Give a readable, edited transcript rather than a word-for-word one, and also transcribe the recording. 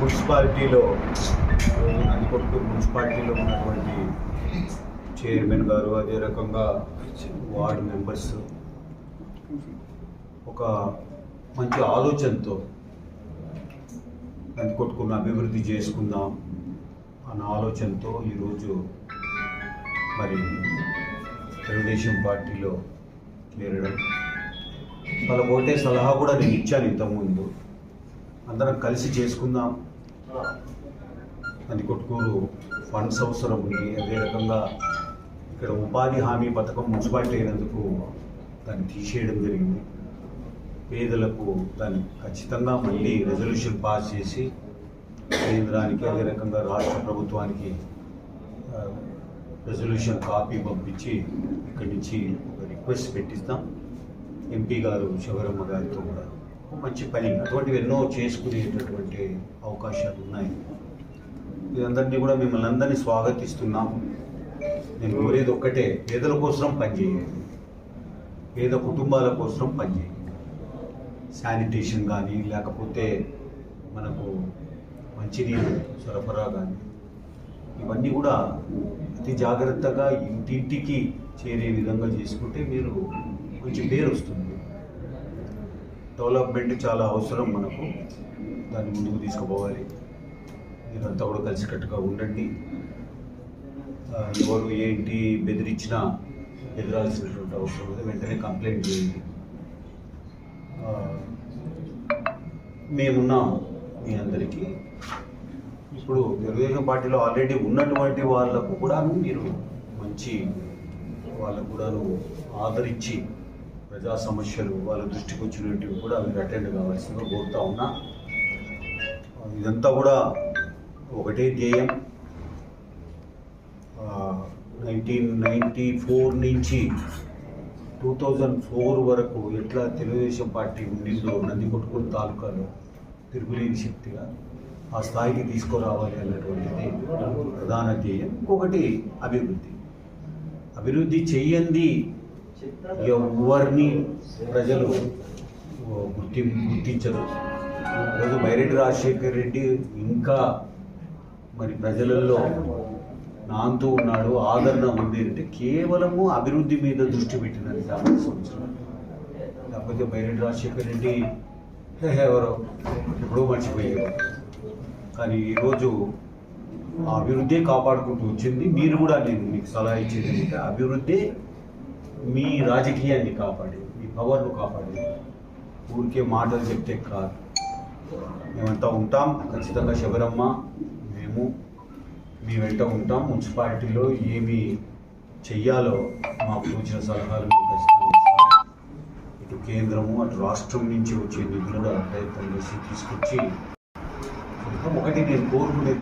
మున్సిపాలిటీలో నందికొట్కూరు మున్సిపాలిటీలో ఉన్నటువంటి చైర్మన్ గారు, అదే రకంగా వార్డు మెంబర్స్ ఒక మంచి ఆలోచనతో నందికొట్కూరును అభివృద్ధి చేసుకుందాం అన్న ఆలోచనతో ఈరోజు మరి తెలుగుదేశం పార్టీలో చేరడం. వాళ్ళకు ఒకటే సలహా కూడా నేను ఇచ్చాను ఇంతకుముందు, అందరం కలిసి చేసుకుందాం. నందికొట్కూరు ఫండ్స్ అవసరం ఉంది, అదే రకంగా ఇక్కడ ఉపాధి హామీ పథకం మున్సిపాలిటీ అయినందుకు దాన్ని తీసేయడం జరిగింది. పేదలకు దాన్ని ఖచ్చితంగా మళ్ళీ రెజల్యూషన్ పాస్ చేసి కేంద్రానికి, అదే రకంగా రాష్ట్ర ప్రభుత్వానికి రెజల్యూషన్ కాపీ పంపించి ఇక్కడి నుంచి ఒక రిక్వెస్ట్ పెట్టిస్తాం. ఎంపీ గారు శబరమ్మ గారితో కూడా మంచి పని, అటువంటివి ఎన్నో చేసుకునేటటువంటి అవకాశాలు ఉన్నాయి. ఇదందరినీ కూడా మిమ్మల్ని అందరినీ స్వాగతిస్తున్నాం. నేను కోరేది ఒక్కటే, పేదల కోసం పనిచేయండి, పేద కుటుంబాల కోసం పనిచేయండి. శానిటేషన్ కానీ, లేకపోతే మనకు మంచినీరు సరఫరా కానీ, ఇవన్నీ కూడా అతి జాగ్రత్తగా ఇంటింటికి చేరే విధంగా చేసుకుంటే మీరు మంచి పేరు వస్తుంది. డెవలప్మెంట్ చాలా అవసరం మనకు, దాన్ని ముందుకు తీసుకుపోవాలి. మీరంతా కూడా కలిసికట్టుగా ఉండండి. ఎవరు ఏంటి బెదిరించినా ఎదురాల్సినటువంటి అవసరం లేదు, వెంటనే కంప్లైంట్ చేయండి. మేమున్నాం మీ అందరికీ. ఇప్పుడు తెలుగుదేశం పార్టీలో ఆల్రెడీ ఉన్నటువంటి వాళ్ళకు కూడాను మీరు మంచి వాళ్ళకు కూడాను ఆదరించి ప్రజా సమస్యలు వాళ్ళ దృష్టికి వచ్చినవి కూడా మీరు అటెండ్ కావాల్సిందిగా కోరుతా ఉన్నా. ఇదంతా కూడా ఒకటే ధ్యేయం. 1994 నుంచి 2004 వరకు ఎట్లా తెలుగుదేశం పార్టీ ఉండిందో నందికొట్కూరు తాలూకాలో తిరుగులేని శక్తిగా ఆ స్థాయికి తీసుకురావాలి అన్నటువంటిది ప్రధాన ధ్యేయం. ఇంకొకటి అభివృద్ధి చెయ్యంది ఎవరిని ప్రజలు గుర్తించరు. ఈరోజు బైరెడ్డి రాజశేఖర్ రెడ్డి ఇంకా మరి ప్రజలలో నాంతూ ఉన్నాడు, ఆదరణ ఉంది అంటే కేవలము అభివృద్ధి మీద దృష్టి పెట్టినది 50 సంవత్సరాలు. లేకపోతే బైరెడ్డి రాజశేఖర్ రెడ్డి ఎవరో ఎప్పుడూ మర్చిపోయారు. కానీ ఈరోజు ఆ అభివృద్ధి కాపాడుకుంటూ వచ్చింది. మీరు కూడా నేను మీకు సలహా ఇచ్చేది ఏంటంటే, అభివృద్ధి మీ రాజకీయాన్ని కాపాడేది, మీ పవర్ను కాపాడేది. ఊరికే మాటలు చెప్తే కాదు. మేమంతా ఉంటాం ఖచ్చితంగా. శబరమ్మ, మేము మీ వెంట ఉంటాం. మున్సిపాలిటీలో ఏమి చెయ్యాలో మాకు వచ్చిన సలహాలు ఖచ్చితంగా ఇస్తాం. ఇటు కేంద్రము అటు రాష్ట్రం నుంచి వచ్చే నిధులు కూడా ప్రయత్నం చేసి తీసుకొచ్చి ఒకటి నేను కోరుకునే